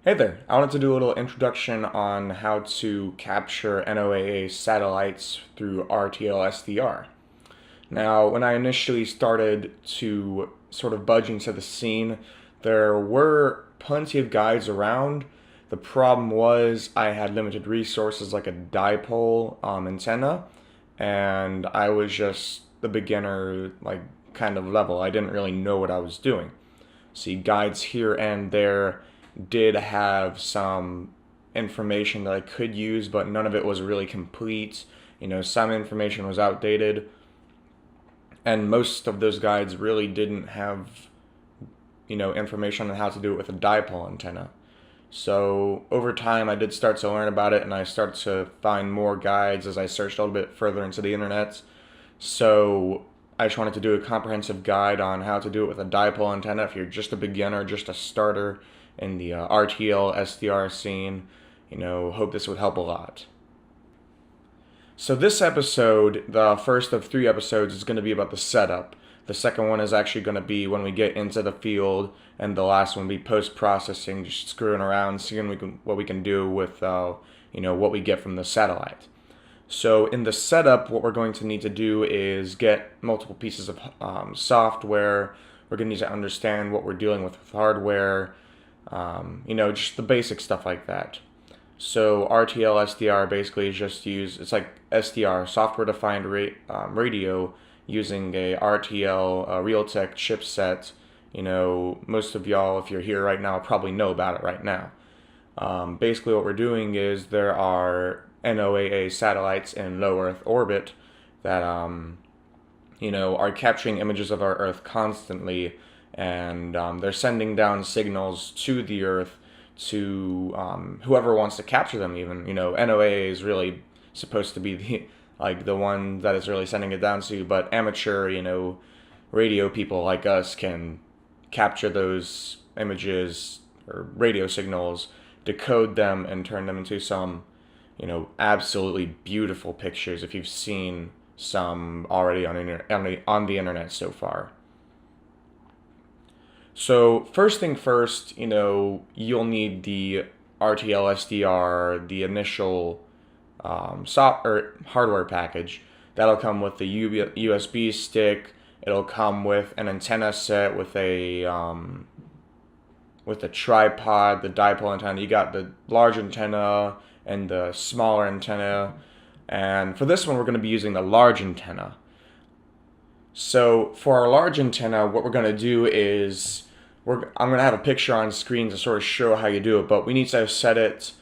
Hey there, I wanted to do a little introduction on how to capture NOAA satellites through RTL-SDR. Now, when I initially started to sort of budge into the scene, there were plenty of guides around. The problem was I had limited resources like a dipole antenna, and I was just the beginner, like, kind of level. I didn't really know what I was doing. See, guides here and there did have some information that I could use, but none of it was really complete. Some information was outdated, and most of those guides really didn't have, information on how to do it with a dipole antenna. So over time, I did start to learn about it, and I started to find more guides as I searched a little bit further into the internet. So I just wanted to do a comprehensive guide on how to do it with a dipole antenna if you're just a beginner, just a starter in the RTL-SDR scene. Hope this would help a lot. So this episode, the first of 3 episodes, is going to be about the setup. The second one is actually going to be when we get into the field, and the last one will be post-processing, just screwing around, seeing what we can do with what we get from the satellite. So in the setup, what we're going to need to do is get multiple pieces of software. We're going to need to understand what we're dealing with hardware, just the basic stuff like that. So RTL-SDR basically is just it's like SDR, software-defined radio, using a RTL Realtek chipset. Most of y'all, if you're here right now, probably know about it right now. Basically what we're doing is there are NOAA satellites in low Earth orbit that are capturing images of our Earth constantly, and they're sending down signals to the Earth to whoever wants to capture them. Even NOAA is really supposed to be the one that is really sending it down to, but amateur radio people like us can capture those images or radio signals, decode them, and turn them into some absolutely beautiful pictures if you've seen some already on the internet so far. So first thing first, you'll need the RTL-SDR, the initial hardware package. That'll come with the USB stick. It'll come with an antenna set with a tripod, the dipole antenna. You got the large antenna and the smaller antenna. And for this one, we're going to be using the large antenna. So for our large antenna, what we're going to do is I'm going to have a picture on screen to sort of show how you do it, but we need to set it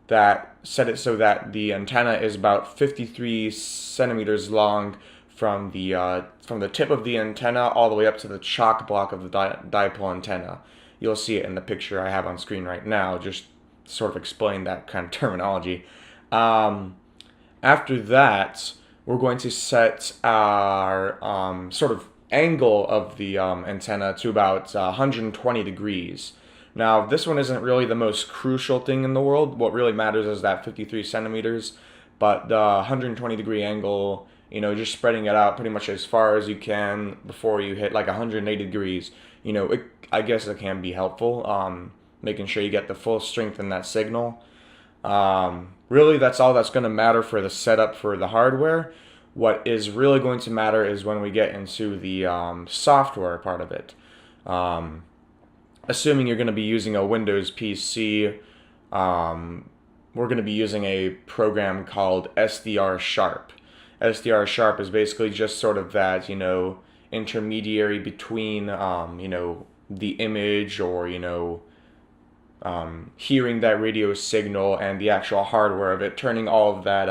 so that the antenna is about 53 centimeters long from the tip of the antenna all the way up to the chock block of the dipole antenna. You'll see it in the picture I have on screen right now, just to sort of explain that kind of terminology. After that, we're going to set our sort of angle of the antenna to about 120 degrees. Now, this one isn't really the most crucial thing in the world. What really matters is that 53 centimeters, but the 120 degree angle, just spreading it out pretty much as far as you can before you hit like 180 degrees, I guess it can be helpful, making sure you get the full strength in that signal. Really, that's all that's going to matter for the setup for the hardware. What is really going to matter is when we get into the software part of it. Assuming you're going to be using a Windows PC, we're going to be using a program called SDR Sharp. SDR Sharp is basically just sort of that, intermediary between, the image or, hearing that radio signal and the actual hardware of it, turning all of that,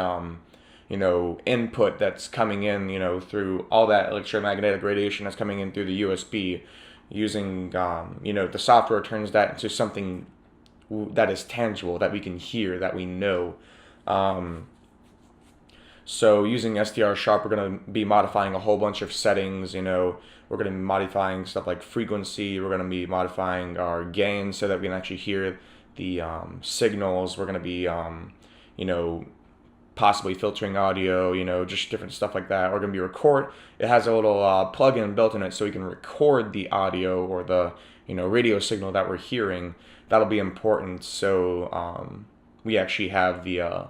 input that's coming in, through all that electromagnetic radiation that's coming in through the USB, using, the software turns that into something that is tangible, that we can hear, that we know. So using SDR Sharp, we're going to be modifying a whole bunch of settings. We're going to be modifying stuff like frequency. We're going to be modifying our gain so that we can actually hear the signals. We're going to be, possibly filtering audio, just different stuff like that. We're going to be it has a little plug-in built in it so we can record the audio or the, radio signal that we're hearing. that'll be important, so we actually have the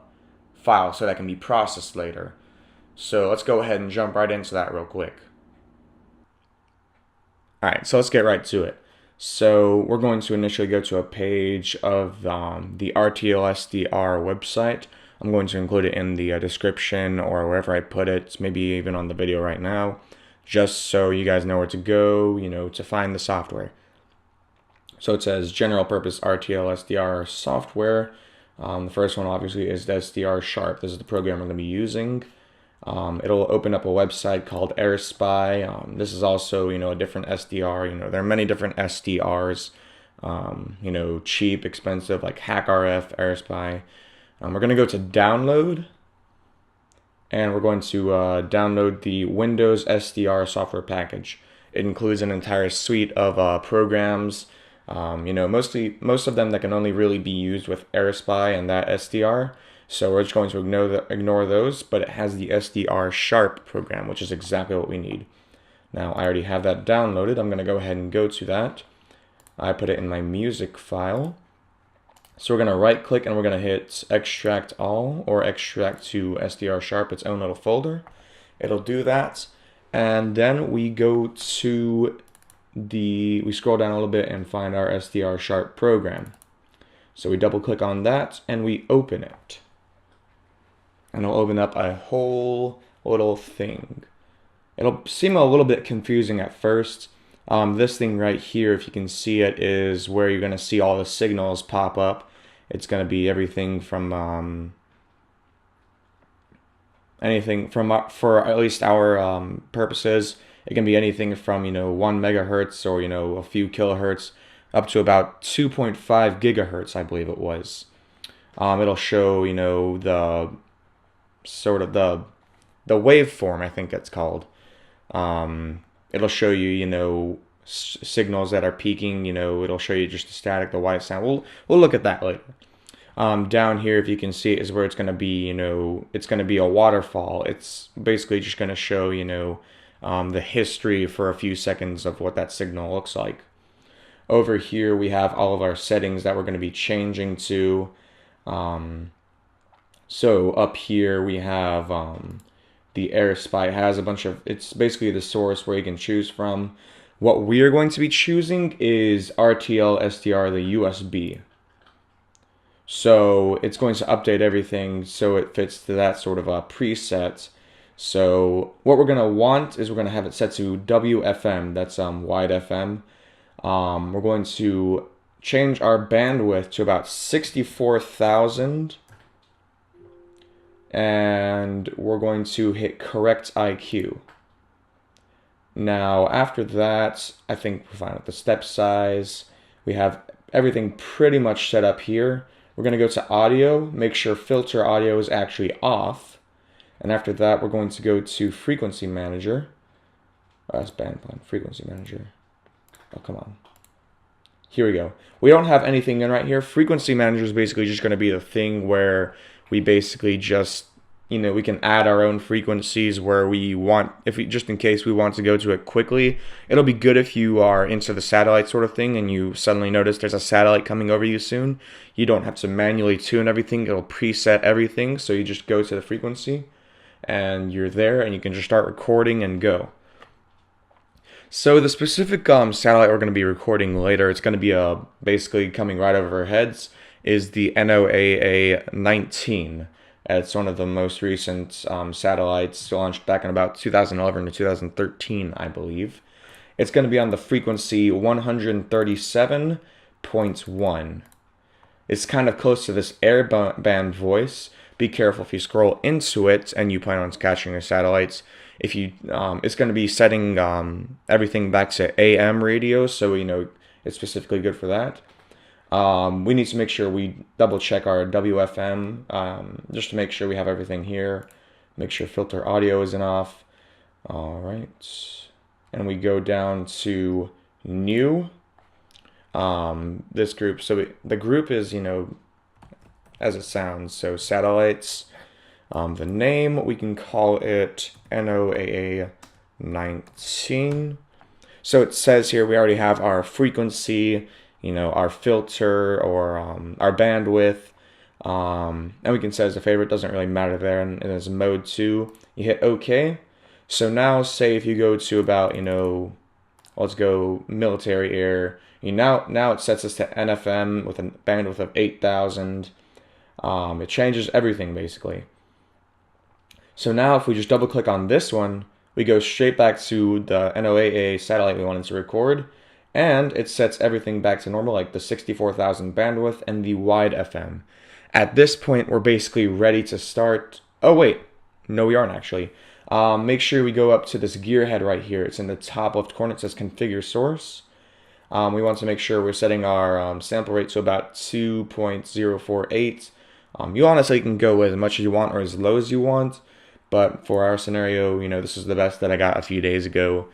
file so that can be processed later. So let's go ahead and jump right into that real quick. Alright, so let's get right to it. So we're going to initially go to a page of the RTL-SDR website. I'm going to include it in the description or wherever I put it, maybe even on the video right now, just so you guys know where to go, to find the software. So it says general purpose RTL-SDR software. The first one obviously is the SDR Sharp. This is the program we're going to be using. It'll open up a website called AirSpy. This is also, a different SDR. There are many different SDRs, cheap, expensive, like HackRF, AirSpy. We're going to go to download, and we're going to download the Windows SDR software package. It includes an entire suite of programs, most of them that can only really be used with AirSpy and that SDR. So we're just going to ignore those, but it has the SDR Sharp program, which is exactly what we need. Now, I already have that downloaded. I'm going to go ahead and go to that. I put it in my music file. So we're going to right click and we're going to hit extract all or extract to SDR Sharp, its own little folder. It'll do that. And then we go to we scroll down a little bit and find our SDR Sharp program. So we double click on that and we open it. And it'll open up a whole little thing. It'll seem a little bit confusing at first. This thing right here, if you can see it, is where you're going to see all the signals pop up. It's going to be everything from for at least our purposes. It can be anything from 1 megahertz or a few kilohertz up to about 2.5 gigahertz, I believe it was. It'll show the sort of the waveform, I think it's called. It'll show you signals that are peaking. It'll show you just the static, the white sound. We'll look at that later. Down here, if you can see, is where it's going to be. It's going to be a waterfall. It's basically just going to show the history for a few seconds of what that signal looks like. Over here, we have all of our settings that we're going to be changing to. So up here, we have the AirSpy. It has a bunch of, it's basically the source where you can choose from. What we are going to be choosing is RTL-SDR, the USB. So it's going to update everything so it fits to that sort of a preset. So what we're going to want is we're going to have it set to WFM, that's wide FM. We're going to change our bandwidth to about 64,000. And we're going to hit correct IQ. Now, after that, I think we're fine with the step size. We have everything pretty much set up here. We're going to go to audio, make sure filter audio is actually off. And after that, we're going to go to frequency manager. Oh, that's bandplan, frequency manager. Oh, come on. Here we go. We don't have anything in right here. Frequency manager is basically just going to be the thing where we basically just, we can add our own frequencies where we want, just in case we want to go to it quickly. It'll be good if you are into the satellite sort of thing and you suddenly notice there's a satellite coming over you soon. You don't have to manually tune everything. It'll preset everything. So you just go to the frequency and you're there and you can just start recording and go. So the specific satellite we're going to be recording later, it's going to be basically coming right over our heads, is the NOAA 19. It's one of the most recent satellites launched back in about 2011 to 2013, I believe. It's going to be on the frequency 137.1. It's kind of close to this airband voice. Be careful if you scroll into it and you plan on catching your satellites. If you, it's going to be setting everything back to AM radio, so it's specifically good for that. We need to make sure we double check our WFM, just to make sure we have everything here. Make sure filter audio isn't off. All right, and we go down to new. This group. So the group is as it sounds. So satellites. The name, we can call it NOAA 19. So it says here we already have our frequency, our filter or our bandwidth. And we can set as a favorite, doesn't really matter there. And as mode 2, you hit OK. So now say if you go to about, let's go military air. Now it sets us to NFM with a bandwidth of 8,000. It changes everything basically. So now if we just double click on this one, we go straight back to the NOAA satellite we wanted to record, and it sets everything back to normal, like the 64,000 bandwidth and the wide FM. At this point, we're basically ready to start. Oh wait, no we aren't actually. Make sure we go up to this gearhead right here. It's in the top left corner. It says configure source. We want to make sure we're setting our sample rate to about 2.048. You honestly can go as much as you want or as low as you want, but for our scenario, this is the best that I got a few days ago.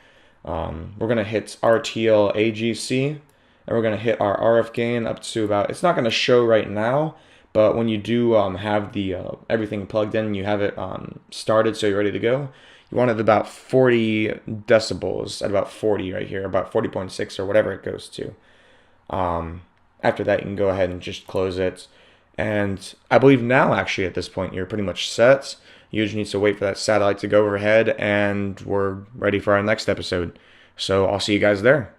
We're going to hit RTL-AGC, and we're going to hit our RF gain up to about, it's not going to show right now, but when you do have the everything plugged in, you have it started so you're ready to go, you want it about 40 decibels, at about 40 right here, about 40.6 or whatever it goes to. After that, you can go ahead and just close it. And I believe now, actually, at this point, you're pretty much set. You just need to wait for that satellite to go overhead, and we're ready for our next episode. So I'll see you guys there.